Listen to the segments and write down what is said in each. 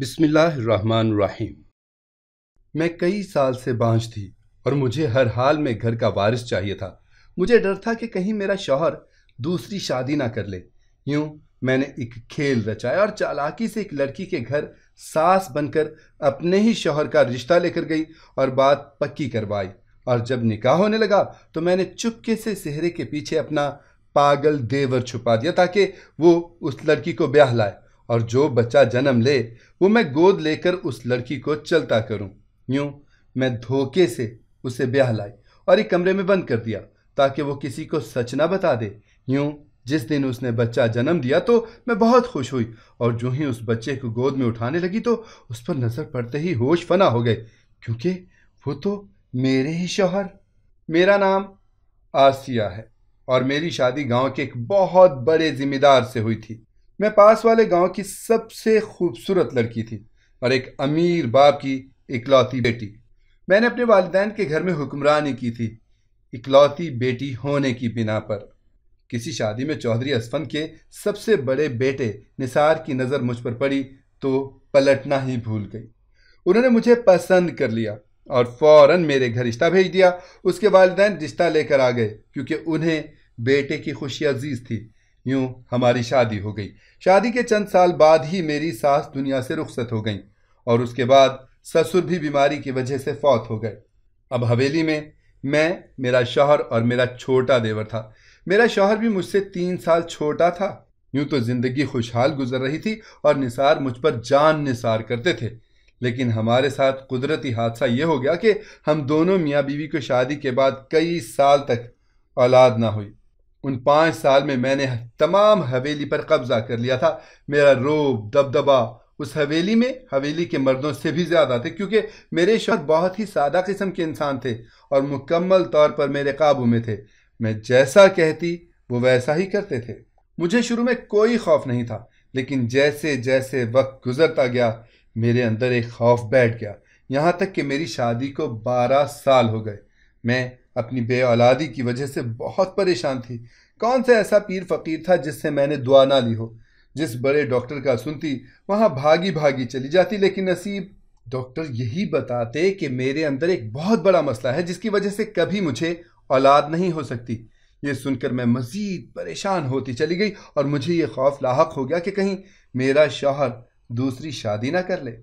بسم اللہ الرحمن الرحیم۔ میں کئی سال سے بانجھ تھی اور مجھے ہر حال میں گھر کا وارث چاہیے تھا۔ مجھے ڈر تھا کہ کہیں میرا شوہر دوسری شادی نہ کر لے۔ یوں میں نے ایک کھیل رچایا اور چالاکی سے ایک لڑکی کے گھر ساس بن کر اپنے ہی شوہر کا رشتہ لے کر گئی اور بات پکی کروائی، اور جب نکاح ہونے لگا تو میں نے چپکے سے صحرے کے پیچھے اپنا پاگل دیور چھپا دیا تاکہ وہ اس لڑکی کو بیاہ لائے، اور جو بچہ جنم لے وہ میں گود لے کر اس لڑکی کو چلتا کروں۔ یوں میں دھوکے سے اسے بیاہ لائی اور ایک کمرے میں بند کر دیا تاکہ وہ کسی کو سچ نہ بتا دے۔ یوں جس دن اس نے بچہ جنم دیا تو میں بہت خوش ہوئی، اور جو ہی اس بچے کو گود میں اٹھانے لگی تو اس پر نظر پڑتے ہی ہوش فنا ہو گئے، کیونکہ وہ تو میرے ہی شوہر۔ میرا نام آسیہ ہے اور میری شادی گاؤں کے ایک بہت بڑے ذمہ دار سے ہوئی تھی۔ میں پاس والے گاؤں کی سب سے خوبصورت لڑکی تھی اور ایک امیر باپ کی اکلوتی بیٹی۔ میں نے اپنے والدین کے گھر میں حکمرانی کی تھی، اکلوتی بیٹی ہونے کی بنا پر۔ کسی شادی میں چودھری اسفند کے سب سے بڑے بیٹے نثار کی نظر مجھ پر پڑی تو پلٹنا ہی بھول گئی۔ انہوں نے مجھے پسند کر لیا اور فوراً میرے گھر رشتہ بھیج دیا۔ اس کے والدین رشتہ لے کر آ گئے کیونکہ انہیں بیٹے کی خوشی عزیز تھی۔ یوں ہماری شادی ہو گئی۔ شادی کے چند سال بعد ہی میری ساس دنیا سے رخصت ہو گئیں، اور اس کے بعد سسر بھی بیماری کی وجہ سے فوت ہو گئے۔ اب حویلی میں میرا شوہر اور میرا چھوٹا دیور تھا۔ میرا شوہر بھی مجھ سے 3 سال چھوٹا تھا۔ یوں تو زندگی خوشحال گزر رہی تھی اور نثار مجھ پر جان نثار کرتے تھے، لیکن ہمارے ساتھ قدرتی حادثہ یہ ہو گیا کہ ہم دونوں میاں بیوی کو شادی کے بعد کئی سال تک اولاد نہ ہوئی۔ ان 5 سال میں نے تمام حویلی پر قبضہ کر لیا تھا۔ میرا روب دبدبا اس حویلی میں حویلی کے مردوں سے بھی زیادہ تھے، کیونکہ میرے شوہر بہت ہی سادہ قسم کے انسان تھے اور مکمل طور پر میرے قابو میں تھے۔ میں جیسا کہتی وہ ویسا ہی کرتے تھے۔ مجھے شروع میں کوئی خوف نہیں تھا، لیکن جیسے جیسے وقت گزرتا گیا میرے اندر ایک خوف بیٹھ گیا، یہاں تک کہ میری شادی کو 12 سال ہو گئے۔ میں اپنی بے اولادی کی وجہ سے بہت پریشان تھی۔ کون سا ایسا پیر فقیر تھا جس سے میں نے دعا نہ لی ہو؟ جس بڑے ڈاکٹر کا سنتی وہاں بھاگی بھاگی چلی جاتی، لیکن نصیب ڈاکٹر یہی بتاتے کہ میرے اندر ایک بہت بڑا مسئلہ ہے جس کی وجہ سے کبھی مجھے اولاد نہیں ہو سکتی۔ یہ سن کر میں مزید پریشان ہوتی چلی گئی اور مجھے یہ خوف لاحق ہو گیا کہ کہیں میرا شوہر دوسری شادی نہ کر لے۔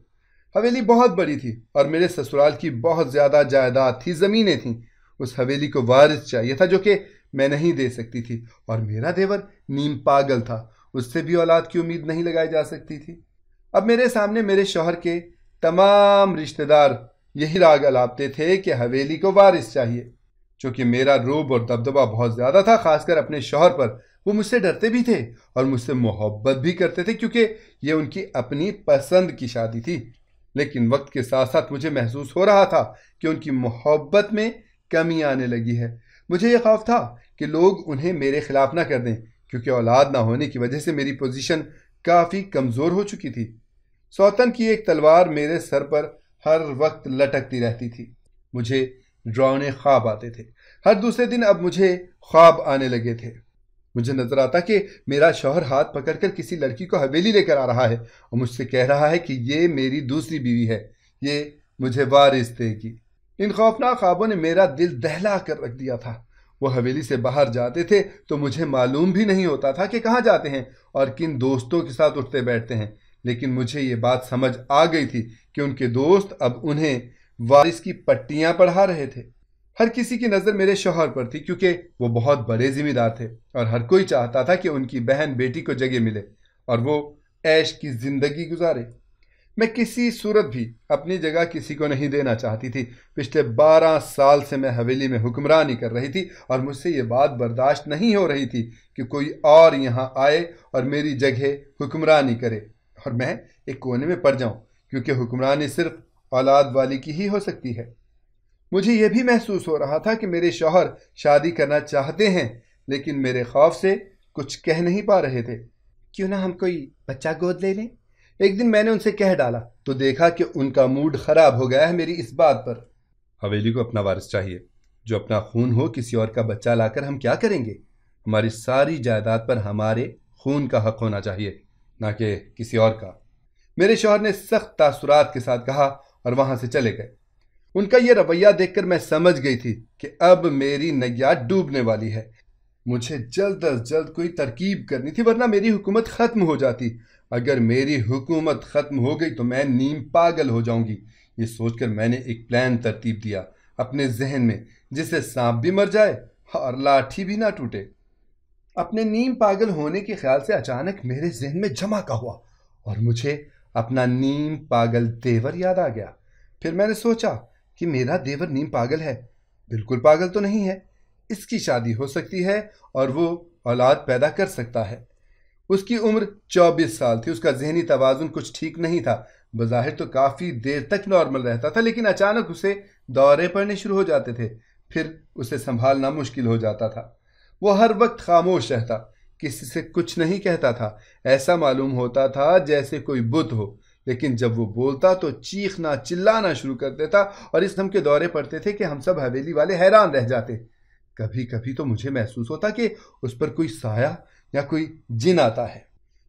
حویلی بہت بڑی تھی اور میرے سسرال کی بہت زیادہ جائیداد تھی، زمینیں تھیں۔ اس حویلی کو وارث چاہیے تھا جو کہ میں نہیں دے سکتی تھی، اور میرا دیور نیم پاگل تھا، اس سے بھی اولاد کی امید نہیں لگائی جا سکتی تھی۔ اب میرے سامنے میرے شوہر کے تمام رشتہ دار یہی راگ الاپتے تھے کہ حویلی کو وارث چاہیے۔ چونکہ میرا روب اور دبدبا بہت زیادہ تھا، خاص کر اپنے شوہر پر، وہ مجھ سے ڈرتے بھی تھے اور مجھ سے محبت بھی کرتے تھے کیونکہ یہ ان کی اپنی پسند کی شادی تھی۔ لیکن وقت کے ساتھ ساتھ مجھے محسوس ہو رہا تھا کہ ان کی محبت میں کمی آنے لگی ہے۔ مجھے یہ خوف تھا کہ لوگ انہیں میرے خلاف نہ کر دیں، کیونکہ اولاد نہ ہونے کی وجہ سے میری پوزیشن کافی کمزور ہو چکی تھی۔ سوتن کی ایک تلوار میرے سر پر ہر وقت لٹکتی رہتی تھی۔ مجھے ڈراؤنے خواب آتے تھے۔ ہر دوسرے دن اب مجھے خواب آنے لگے تھے۔ مجھے نظر آتا کہ میرا شوہر ہاتھ پکڑ کر کسی لڑکی کو حویلی لے کر آ رہا ہے اور مجھ سے کہہ رہا ہے کہ یہ میری دوسری بیوی ہے، یہ مجھے وارث دے گی۔ ان خوفناک خوابوں نے میرا دل دہلا کر رکھ دیا تھا۔ وہ حویلی سے باہر جاتے تھے تو مجھے معلوم بھی نہیں ہوتا تھا کہ کہاں جاتے ہیں اور کن دوستوں کے ساتھ اٹھتے بیٹھتے ہیں، لیکن مجھے یہ بات سمجھ آ گئی تھی کہ ان کے دوست اب انہیں وارث کی پٹیاں پڑھا رہے تھے۔ ہر کسی کی نظر میرے شوہر پر تھی کیونکہ وہ بہت بڑے ذمہ دار تھے، اور ہر کوئی چاہتا تھا کہ ان کی بہن بیٹی کو جگہ ملے اور وہ عیش کی زندگی گزارے۔ میں کسی صورت بھی اپنی جگہ کسی کو نہیں دینا چاہتی تھی۔ پچھلے 12 سال سے میں حویلی میں حکمرانی کر رہی تھی اور مجھ سے یہ بات برداشت نہیں ہو رہی تھی کہ کوئی اور یہاں آئے اور میری جگہ حکمرانی کرے اور میں ایک کونے میں پڑ جاؤں، کیونکہ حکمرانی صرف اولاد والی کی ہی ہو سکتی ہے۔ مجھے یہ بھی محسوس ہو رہا تھا کہ میرے شوہر شادی کرنا چاہتے ہیں، لیکن میرے خوف سے کچھ کہہ نہیں پا رہے تھے۔ کیوں نہ ہم کوئی بچہ گود لے لیں؟ ایک دن میں نے ان سے کہہ ڈالا تو دیکھا کہ ان کا موڈ خراب ہو گیا ہے میری اس بات پر۔ حویلی کو اپنا وارث چاہیے جو اپنا خون ہو، کسی اور کا بچہ لا کر ہم کیا کریں گے؟ ہماری ساری جائیداد پر ہمارے خون کا حق ہونا چاہیے، نہ کہ کسی اور کا۔ میرے شوہر نے سخت تاثرات کے ساتھ کہا اور وہاں سے چلے گئے۔ ان کا یہ رویہ دیکھ کر میں سمجھ گئی تھی کہ اب میری نیا ڈوبنے والی ہے۔ مجھے جلد از جلد کوئی ترکیب کرنی تھی، ورنہ میری حکومت ختم ہو جاتی۔ اگر میری حکومت ختم ہو گئی تو میں نیم پاگل ہو جاؤں گی۔ یہ سوچ کر میں نے ایک پلان ترتیب دیا اپنے ذہن میں، جس سے سانپ بھی مر جائے اور لاٹھی بھی نہ ٹوٹے۔ اپنے نیم پاگل ہونے کے خیال سے اچانک میرے ذہن میں دھماکہ ہوا اور مجھے اپنا نیم پاگل دیور یاد آ گیا۔ پھر میں نے سوچا کہ میرا دیور نیم پاگل ہے، بالکل پاگل تو نہیں ہے، اس کی شادی ہو سکتی ہے اور وہ اولاد پیدا کر سکتا ہے۔ اس کی عمر 24 سال تھی، اس کا ذہنی توازن کچھ ٹھیک نہیں تھا، بظاہر تو کافی دیر تک نارمل رہتا تھا، لیکن اچانک اسے دورے پڑنے شروع ہو جاتے تھے، پھر اسے سنبھالنا مشکل ہو جاتا تھا۔ وہ ہر وقت خاموش رہتا، کسی سے کچھ نہیں کہتا تھا، ایسا معلوم ہوتا تھا جیسے کوئی بت ہو، لیکن جب وہ بولتا تو چیخنا چلانا شروع کر دیتا اور اس قسم کے دورے پڑتے تھے کہ ہم سب حویلی والے حیران رہ جاتے۔ کبھی کبھی تو مجھے محسوس ہوتا کہ اس پر کوئی سایہ یا کوئی جن آتا ہے۔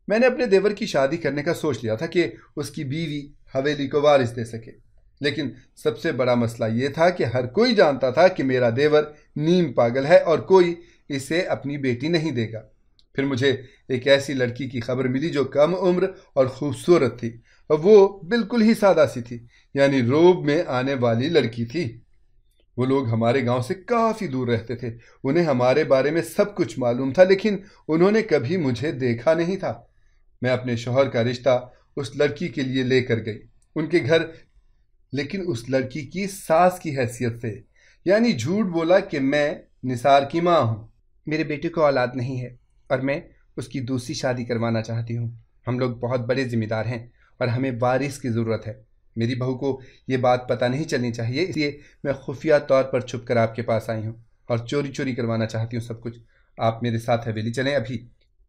میں نے اپنے دیور کی شادی کرنے کا سوچ لیا تھا کہ اس کی بیوی حویلی کو وارث دے سکے، لیکن سب سے بڑا مسئلہ یہ تھا کہ ہر کوئی جانتا تھا کہ میرا دیور نیم پاگل ہے اور کوئی اسے اپنی بیٹی نہیں دے گا۔ پھر مجھے ایک ایسی لڑکی کی خبر ملی جو کم عمر اور خوبصورت تھی، اور وہ بالکل ہی سادہ سی تھی، یعنی روب میں آنے والی لڑکی تھی۔ وہ لوگ ہمارے گاؤں سے کافی دور رہتے تھے، انہیں ہمارے بارے میں سب کچھ معلوم تھا، لیکن انہوں نے کبھی مجھے دیکھا نہیں تھا۔ میں اپنے شوہر کا رشتہ اس لڑکی کے لیے لے کر گئی ان کے گھر، لیکن اس لڑکی کی ساس کی حیثیت سے، یعنی جھوٹ بولا کہ میں نثار کی ماں ہوں۔ میرے بیٹے کو اولاد نہیں ہے اور میں اس کی دوسری شادی کروانا چاہتی ہوں۔ ہم لوگ بہت بڑے ذمہ دار ہیں اور ہمیں وارث کی ضرورت ہے۔ میری بہو کو یہ بات پتہ نہیں چلنی چاہیے، اس لیے میں خفیہ طور پر چھپ کر آپ کے پاس آئی ہوں اور چوری چوری کروانا چاہتی ہوں سب کچھ۔ آپ میرے ساتھ حویلی چلیں۔ ابھی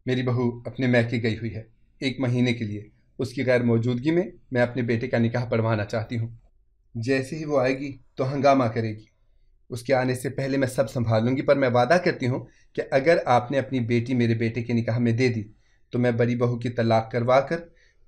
میری بہو اپنے میکے گئی ہوئی ہے 1 مہینے کے لیے، اس کی غیر موجودگی میں اپنے بیٹے کا نکاح پڑھوانا چاہتی ہوں۔ جیسے ہی وہ آئے گی تو ہنگامہ کرے گی، اس کے آنے سے پہلے میں سب سنبھال لوں گی، پر میں وعدہ کرتی ہوں کہ اگر آپ نے اپنی بیٹی میرے بیٹے کے نکاح میں دے دی تو میں بڑی بہو کی طلاق کروا کر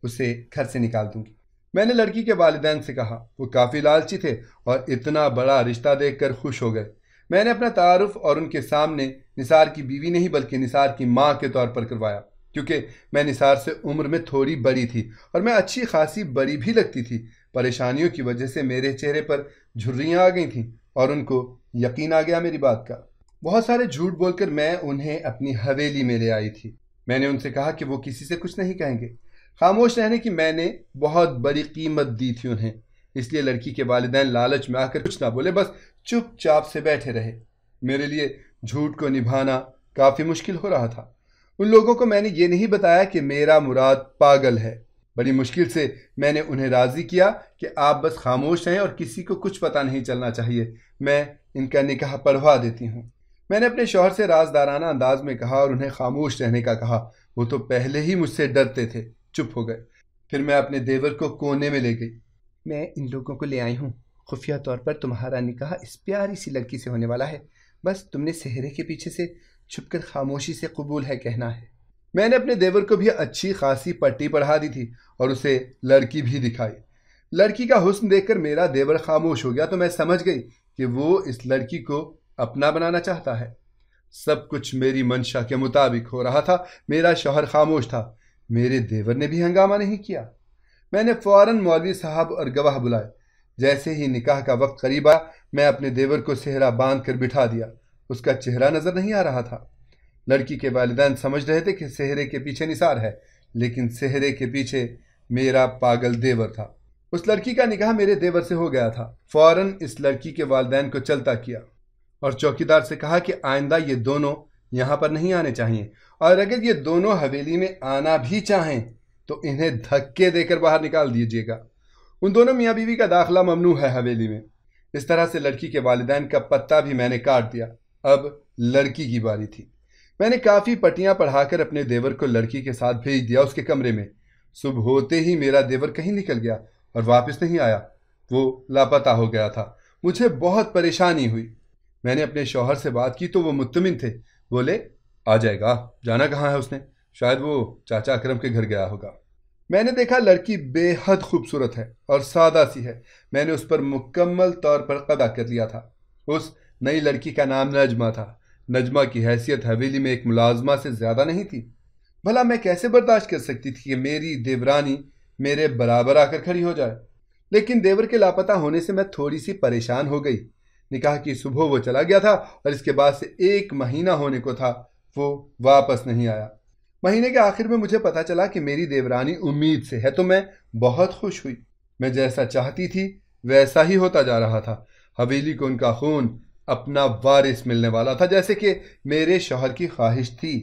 اسے گھر سے نکال دوں گی۔ میں نے لڑکی کے والدین سے کہا، وہ کافی لالچی تھے اور اتنا بڑا رشتہ دیکھ کر خوش ہو گئے۔ میں نے اپنا تعارف اور ان کے سامنے نثار کی بیوی نہیں بلکہ نثار کی ماں کے طور پر کروایا، کیونکہ میں نثار سے عمر میں تھوڑی بڑی تھی اور میں اچھی خاصی بڑی بھی لگتی تھی۔ پریشانیوں کی وجہ سے میرے چہرے پر جھریاں آ گئی تھیں اور ان کو یقین آ گیا میری بات کا۔ بہت سارے جھوٹ بول کر میں انہیں اپنی حویلی میں لے آئی تھی۔ میں نے ان سے کہا کہ وہ کسی سے کچھ نہیں کہیں گے۔ خاموش رہنے کی میں نے بہت بڑی قیمت دی تھی انہیں، اس لیے لڑکی کے والدین لالچ میں آ کر کچھ نہ بولے، بس چپ چاپ سے بیٹھے رہے۔ میرے لیے جھوٹ کو نبھانا کافی مشکل ہو رہا تھا۔ ان لوگوں کو میں نے یہ نہیں بتایا کہ میرا مراد پاگل ہے۔ بڑی مشکل سے میں نے انہیں راضی کیا کہ آپ بس خاموش رہیں اور کسی کو کچھ پتہ نہیں چلنا چاہیے، میں ان کا نکاح پڑھوا دیتی ہوں۔ میں نے اپنے شوہر سے رازدارانہ انداز میں کہا اور انہیں خاموش رہنے کا کہا۔ وہ تو پہلے ہی مجھ سے ڈرتے تھے، چپ ہو گئے۔ پھر میں اپنے دیور کو کونے میں لے گئی۔ میں ان لوگوں کو لے آئی ہوں، خفیہ طور پر تمہارا نکاح اس پیاری سی لڑکی سے ہونے والا ہے، بس تم نے صحرے کے پیچھے سے چھپ کر خاموشی سے قبول ہے کہنا ہے۔ میں نے اپنے دیور کو بھی اچھی خاصی پٹی پڑھا دی تھی اور اسے لڑکی بھی دکھائی۔ لڑکی کا حسن دیکھ کر میرا دیور خاموش ہو گیا تو میں سمجھ گئی کہ وہ اس لڑکی کو اپنا بنانا چاہتا ہے۔ سب کچھ میری منشا کے مطابق ہو رہا تھا۔ میرا شوہر خاموش تھا، میرے دیور نے بھی ہنگامہ نہیں کیا۔ میں نے فوراً مولوی صاحب اور گواہ بلائے۔ جیسے ہی نکاح کا وقت قریب آیا، میں اپنے دیور کو صحرا باندھ کر بٹھا دیا۔ اس کا چہرہ نظر نہیں آ رہا تھا۔ لڑکی کے والدین سمجھ رہے تھے کہ صحرے کے پیچھے نثار ہے، لیکن صحرے کے پیچھے میرا پاگل دیور تھا۔ اس لڑکی کا نکاح میرے دیور سے ہو گیا تھا۔ فوراً اس لڑکی کے والدین کو چلتا کیا اور چوکیدار سے کہا کہ آئندہ یہ دونوں یہاں پر نہیں آنے چاہیے، اور اگر یہ دونوں حویلی میں آنا بھی چاہیں تو انہیں دھکے دے کر باہر نکال دیجیے گا۔ ان دونوں میاں بیوی کا داخلہ ممنوع ہے حویلی میں۔ اس طرح سے لڑکی کے والدین کا پتہ بھی میں نے کاٹ دیا۔ اب لڑکی کی باری تھی۔ میں نے کافی پٹیاں پڑھا کر اپنے دیور کو لڑکی کے ساتھ بھیج دیا اس کے کمرے میں۔ صبح ہوتے ہی میرا دیور کہیں نکل گیا اور واپس نہیں آیا، وہ لاپتہ ہو گیا تھا۔ مجھے بہت پریشانی ہوئی۔ میں نے اپنے شوہر سے بات کی تو وہ مطمئن تھے، بولے آ جائے گا، جانا کہاں ہے اس نے، شاید وہ چاچا اکرم کے گھر گیا ہوگا۔ میں نے دیکھا لڑکی بے حد خوبصورت ہے اور سادہ سی ہے۔ میں نے اس پر مکمل طور پر قبضہ کر لیا تھا۔ اس نئی لڑکی کا نام نجمہ تھا۔ نجمہ کی حیثیت حویلی میں ایک ملازمہ سے زیادہ نہیں تھی۔ بھلا میں کیسے برداشت کر سکتی تھی کہ میری دیورانی میرے برابر آ کر کھڑی ہو جائے؟ لیکن دیور کے لاپتہ ہونے سے میں تھوڑی سی پریشان ہو گئی۔ نکاح کی صبح وہ چلا گیا تھا اور اس کے بعد سے 1 مہینہ ہونے کو تھا، وہ واپس نہیں آیا۔ مہینے کے آخر میں مجھے پتا چلا کہ میری دیورانی امید سے ہے، تو میں بہت خوش ہوئی۔ میں جیسا چاہتی تھی ویسا ہی ہوتا جا رہا تھا۔ حویلی کو ان کا خون اپنا وارث ملنے والا تھا، جیسے کہ میرے شوہر کی خواہش تھی۔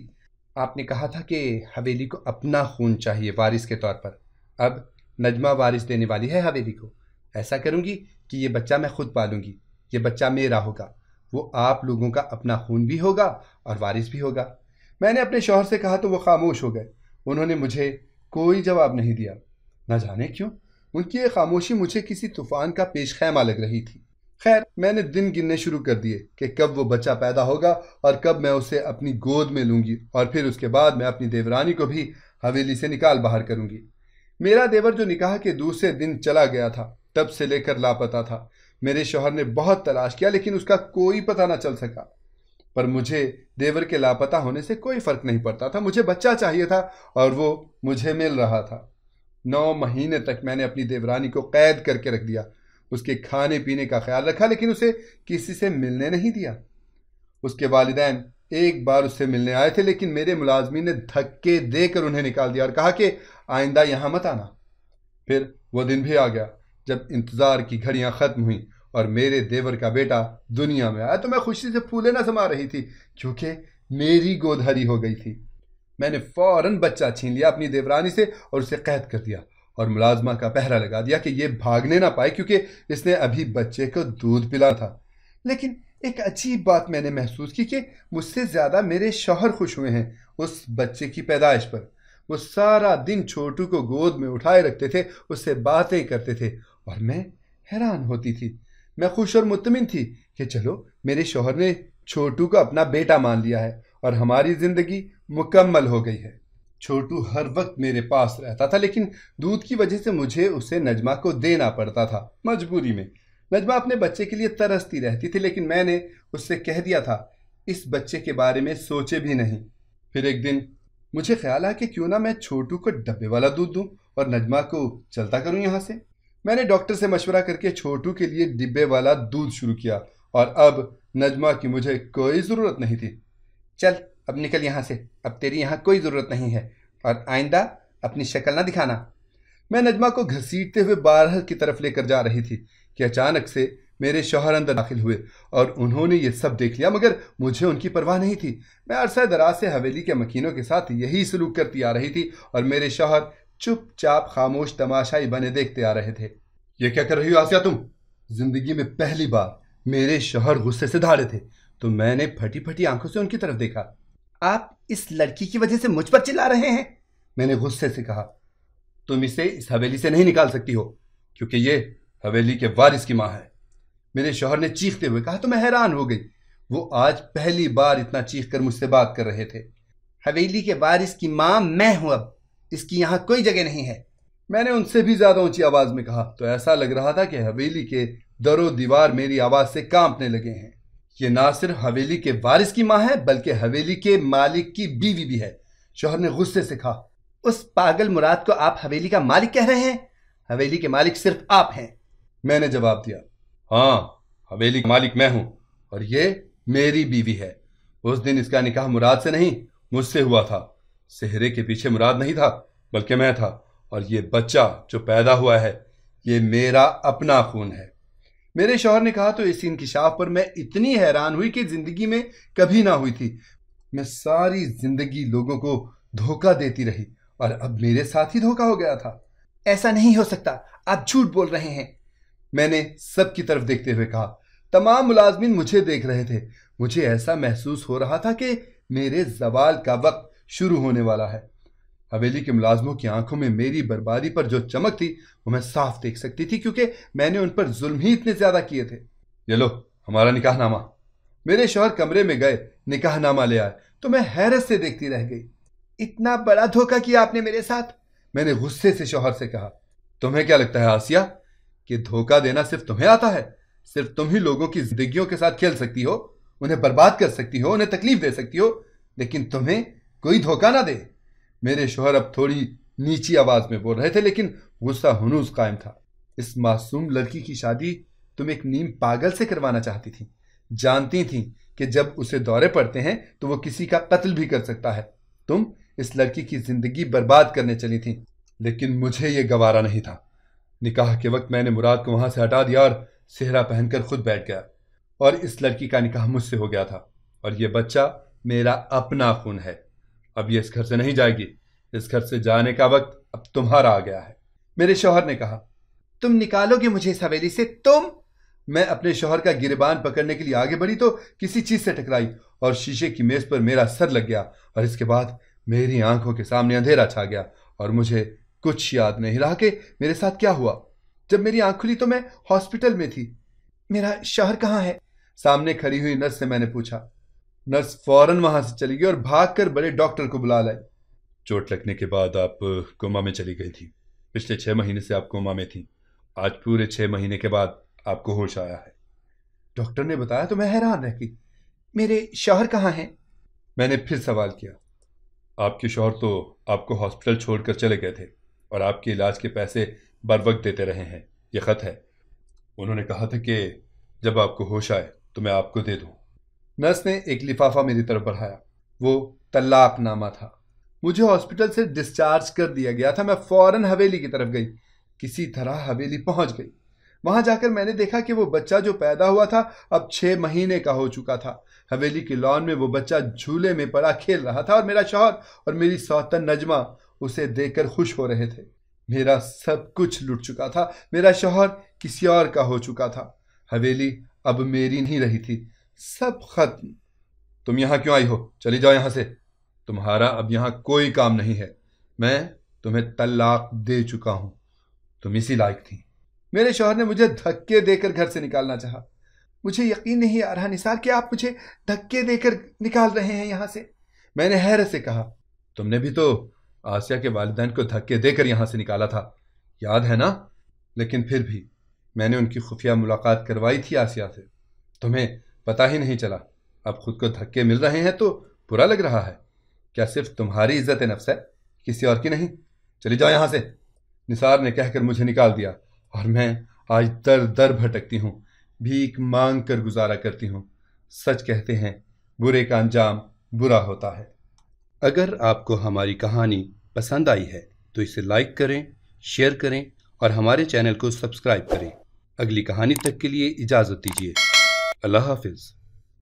آپ نے کہا تھا کہ حویلی کو اپنا خون چاہیے وارث کے طور پر۔ اب نجمہ وارث دینے والی ہے حویلی کو۔ ایسا کروں گی کہ یہ بچہ میں خود پالوں گی۔ یہ بچہ میرا ہوگا، وہ آپ لوگوں کا اپنا خون بھی ہوگا اور وارث بھی ہوگا۔ میں نے اپنے شوہر سے کہا تو وہ خاموش ہو گئے۔ انہوں نے مجھے کوئی جواب نہیں دیا۔ نہ جانے کیوں ان کی یہ خاموشی مجھے کسی طوفان کا پیش خیمہ لگ رہی تھی۔ خیر، میں نے دن گننے شروع کر دیے کہ کب وہ بچہ پیدا ہوگا اور کب میں اسے اپنی گود میں لوں گی، اور پھر اس کے بعد میں اپنی دیورانی کو بھی حویلی سے نکال باہر کروں گی۔ میرا دیور جو نکاح کے دوسرے دن چلا گیا تھا، تب سے لے کر لاپتہ تھا۔ میرے شوہر نے بہت تلاش کیا لیکن اس کا کوئی پتہ نہ چل سکا۔ پر مجھے دیور کے لاپتہ ہونے سے کوئی فرق نہیں پڑتا تھا۔ مجھے بچہ چاہیے تھا اور وہ مجھے مل رہا تھا۔ 9 مہینے تک میں نے اپنی دیورانی کو قید کر کے رکھ دیا۔ اس کے کھانے پینے کا خیال رکھا لیکن اسے کسی سے ملنے نہیں دیا۔ اس کے والدین ایک بار اس سے ملنے آئے تھے لیکن میرے ملازمین نے دھکے دے کر انہیں نکال دیا اور کہا کہ آئندہ یہاں مت آنا۔ پھر وہ دن بھی آ گیا جب انتظار کی گھڑیاں ختم ہوئیں اور میرے دیور کا بیٹا دنیا میں آیا تو میں خوشی سے پھولے نہ سما رہی تھی کیونکہ میری گود ہری ہو گئی تھی۔ میں نے فوراً بچہ چھین لیا اپنی دیورانی سے اور اسے قید کر دیا اور ملازمہ کا پہرا لگا دیا کہ یہ بھاگنے نہ پائے کیونکہ اس نے ابھی بچے کو دودھ پلا تھا۔ لیکن ایک عجیب بات میں نے محسوس کی کہ مجھ سے زیادہ میرے شوہر خوش ہوئے ہیں اس بچے کی پیدائش پر۔ وہ سارا دن چھوٹو کو گود میں اٹھائے رکھتے تھے، اس سے باتیں کرتے تھے اور میں حیران ہوتی تھی۔ میں خوش اور مطمئن تھی کہ چلو میرے شوہر نے چھوٹو کو اپنا بیٹا مان لیا ہے اور ہماری زندگی مکمل ہو گئی ہے۔ چھوٹو ہر وقت میرے پاس رہتا تھا لیکن دودھ کی وجہ سے مجھے اسے نجمہ کو دینا پڑتا تھا، مجبوری میں۔ نجمہ اپنے بچے کے لیے ترستی رہتی تھی لیکن میں نے اس سے کہہ دیا تھا اس بچے کے بارے میں سوچے بھی نہیں۔ پھر ایک دن مجھے خیال آیا کہ کیوں نہ میں چھوٹو کو ڈبے والا دودھ دوں اور نجمہ کو چلتا کروں یہاں سے۔ میں نے ڈاکٹر سے مشورہ کر کے چھوٹو کے لیے ڈبے والا دودھ شروع کیا اور اب نجمہ کی مجھے کوئی ضرورت نہیں تھی۔ چل اب نکل یہاں سے، اب تیری یہاں کوئی ضرورت نہیں ہے اور آئندہ اپنی شکل نہ دکھانا۔ میں نجمہ کو گھسیٹتے ہوئے باہر کی طرف لے کر جا رہی تھی کہ اچانک سے میرے شوہر اندر داخل ہوئے اور انہوں نے یہ سب دیکھ لیا مگر مجھے ان کی پرواہ نہیں تھی۔ میں عرصہ دراز سے حویلی کے مکینوں کے ساتھ یہی سلوک کرتی آ رہی تھی اور میرے شوہر چپ چاپ خاموش تماشائی بنے دیکھتے آ رہے تھے۔ یہ کیا کر رہی ہو آسیہ تم؟ زندگی میں پہلی بار میرے شوہر غصے سے دھاڑے تھے تو میں نے پھٹی پھٹی آنکھوں سے ان کی طرف دیکھا۔ آپ اس لڑکی کی وجہ سے مجھ پر چلا رہے ہیں؟ میں نے غصے سے کہا۔ تم اسے اس حویلی سے نہیں نکال سکتی ہو کیونکہ یہ حویلی کے وارث کی ماں ہے، میرے شوہر نے چیختے ہوئے کہا تو میں حیران ہو گئی۔ وہ آج پہلی بار اتنا چیخ کر مجھ سے بات کر رہے تھے۔ حویلی کے وارث کی ماں میں ہوں، اب اس کی یہاں کوئی جگہ نہیں ہے۔ میں نے ان سے بھی زیادہ اونچی آواز میں کہا تو ایسا لگ رہا تھا کہ حویلی کے در و دیوار میری آواز سے کانپنے لگے ہیں۔ یہ نہ صرف حویلی کے وارث کی ماں ہے بلکہ حویلی کے مالک کی بیوی بھی ہے۔ شوہر نے غصے سے کہا۔ اس پاگل مراد کو آپ حویلی کا مالک کہہ رہے ہیں؟ حویلی کے مالک صرف آپ ہیں۔ میں نے جواب دیا، ہاں حویلی کا مالک میں ہوں اور یہ میری بیوی ہے۔ اس دن اس کا نکاح مراد سے نہیں مجھ سے ہوا تھا۔ سہرے کے پیچھے مراد نہیں تھا بلکہ میں تھا، اور یہ بچہ جو پیدا ہوا ہے یہ میرا اپنا خون ہے۔ میرے شوہر نے کہا تو اس انکشاف پر میں اتنی حیران ہوئی کہ زندگی میں کبھی نہ ہوئی تھی۔ میں ساری زندگی لوگوں کو دھوکہ دیتی رہی اور اب میرے ساتھ ہی دھوکہ ہو گیا تھا۔ ایسا نہیں ہو سکتا، آپ جھوٹ بول رہے ہیں۔ میں نے سب کی طرف دیکھتے ہوئے کہا۔ تمام ملازمین مجھے دیکھ رہے تھے۔ مجھے ایسا محسوس ہو رہا تھا کہ میرے زوال کا وقت شروع ہونے والا ہے۔ حویلی کے ملازموں کی آنکھوں میں میری بربادی پر جو چمک تھی وہ میں صاف دیکھ سکتی تھی کیونکہ میں نے ان پر ظلم ہی اتنے زیادہ کیے تھے۔ یہ لو ہمارا نکاح نامہ۔ میرے شوہر کمرے میں گئے، نکاح نامہ لے آئے تو میں حیرت سے دیکھتی رہ گئی۔ اتنا بڑا دھوکہ کیا آپ نے میرے ساتھ؟ میں نے غصے سے شوہر سے کہا، تمہیں کیا لگتا ہے آسیہ کہ دھوکہ دینا صرف تمہیں آتا ہے؟ صرف تم ہی لوگوں کی زندگیوں کے ساتھ کھیل سکتی ہو، انہیں برباد کر سکتی ہو، انہیں تکلیف دے سکتی ہو، لیکن تمہیں کوئی دھوکہ نہ دے۔ میرے شوہر اب تھوڑی نیچی آواز میں بول رہے تھے، لیکن غصہ ہنوز قائم تھا۔ اس معصوم لڑکی کی شادی تم ایک نیم پاگل سے کروانا چاہتی تھی، جانتی تھیں کہ جب اسے دورے پڑتے ہیں تو وہ کسی کا قتل بھی کر سکتا ہے۔ تم اس لڑکی کی زندگی برباد کرنے چلی تھیں، لیکن مجھے یہ گوارا نہیں تھا۔ نکاح کے وقت میں نے مراد کو وہاں سے ہٹا دیا اور صحرا پہن کر خود بیٹھ گیا، اور اس لڑکی کا نکاح مجھ سے ہو گیا تھا، اور یہ بچہ میرا اپنا خون ہے۔ اب یہ اس گھر سے نہیں جائے گی، اس گھر سے جانے کا وقت اب تمہارا آ گیا ہے۔ میرے شوہر نے کہا، تم نکالو گے مجھے اس حویلی سے؟ تم؟ میں اپنے شوہر کا گریبان پکڑنے کے لیے آگے بڑھی تو کسی چیز سے ٹکرائی اور شیشے کی میز پر میرا سر لگ گیا، اور اس کے بعد میری آنکھوں کے سامنے اندھیرا چھا گیا اور مجھے کچھ یاد نہیں رہا کہ میرے ساتھ کیا ہوا۔ جب میری آنکھ کھلی تو میں ہاسپٹل میں تھی۔ میرا شوہر کہاں ہے؟ سامنے کھڑی ہوئی نرس سے میں نے پوچھا۔ نرس فوراً وہاں سے چلی گئی اور بھاگ کر بڑے ڈاکٹر کو بلا لائی۔ چوٹ لگنے کے بعد آپ کوما میں چلی گئی تھی۔ پچھلے 6 مہینے سے آپ کوما میں تھیں۔ آج پورے 6 مہینے کے بعد آپ کو ہوش آیا ہے۔ ڈاکٹر نے بتایا تو میں حیران رہ گئی۔ میرے شوہر کہاں ہیں؟ میں نے پھر سوال کیا۔ آپ کے شوہر تو آپ کو ہاسپٹل چھوڑ کر چلے گئے تھے اور آپ کے علاج کے پیسے بر وقت دیتے رہے ہیں۔ یہ خط ہے، انہوں نے کہا تھا کہ جب آپ کو ہوش آئے تو میں آپ کو دے دوں۔ نرس نے ایک لفافہ میری طرف بڑھایا، وہ طلاق نامہ تھا۔ مجھے ہاسپٹل سے ڈسچارج کر دیا گیا تھا۔ میں فوراً حویلی کی طرف گئی، کسی طرح حویلی پہنچ گئی۔ وہاں جا کر میں نے دیکھا کہ وہ بچہ جو پیدا ہوا تھا اب 6 مہینے کا ہو چکا تھا۔ حویلی کے لان میں وہ بچہ جھولے میں پڑا کھیل رہا تھا، اور میرا شوہر اور میری سوتن نجمہ اسے دیکھ کر خوش ہو رہے تھے۔ میرا سب کچھ لٹ چکا تھا، میرا شوہر کسی اور کا ہو چکا تھا، حویلی اب میری نہیں رہی تھی، سب ختم۔ تم یہاں کیوں آئی ہو؟ چلی جاؤ یہاں سے، تمہارا اب یہاں کوئی کام نہیں ہے۔ میں تمہیں طلاق دے چکا ہوں، تم اسی لائق تھی۔ میرے شوہر نے مجھے دھکے دے کر گھر سے نکالنا چاہا۔ مجھے یقین نہیں آ رہا نثار کہ آپ مجھے دھکے دے کر نکال رہے ہیں یہاں سے۔ میں نے حیرت سے کہا، تم نے بھی تو آسیہ کے والدین کو دھکے دے کر یہاں سے نکالا تھا، یاد ہے نا؟ لیکن پھر بھی میں نے ان کی خفیہ ملاقات کروائی تھی آسیہ سے، تمہیں پتہ ہی نہیں چلا۔ اب خود کو دھکے مل رہے ہیں تو برا لگ رہا ہے؟ کیا صرف تمہاری عزت نفس ہے، کسی اور کی نہیں؟ چلی جاؤ یہاں سے، نثار نے کہہ کر مجھے نکال دیا، اور میں آج در در بھٹکتی ہوں، بھیک مانگ کر گزارا کرتی ہوں۔ سچ کہتے ہیں برے کا انجام برا ہوتا ہے۔ اگر آپ کو ہماری کہانی پسند آئی ہے تو اسے لائک کریں، شیئر کریں اور ہمارے چینل کو سبسکرائب کریں۔ اگلی کہانی تک کے لیے اجازت دیجیے۔ اللہ حافظ۔